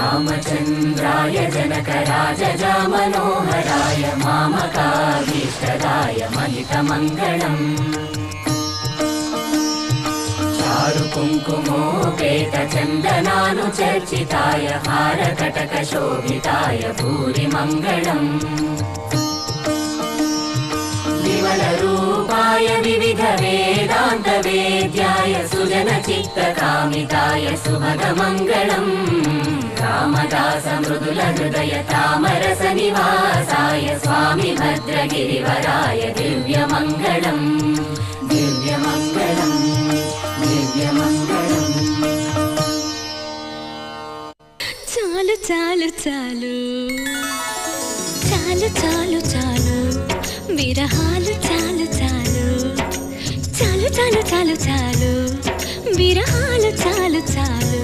रामचन्द्राय जनकराजजा मनोहराय मामकाभीष्टदाय महितमङ्गलम् चारु कुङ्कुमोपेत चन्दनानुचर्चिताय हारकटकशोभिताय भूरिमङ्गलम् विमलरूपाय विविधवेदान्तवेद्याय सुजनचित्तकामिताय सुभगमङ्गलम् रामदास मृदुलहृदय तामरसनिवासाय स्वामी भद्रगिरिवराय दिव्यमङ्गलम् दिव्यमङ्गलम् दिव्यमङ्गलम् చాలు చాలు చాలు చాలు చాలు చాలు విరహాలు చాలు చాలు చాలు చాలు చాలు చాలు విరహాలు చాలు చాలు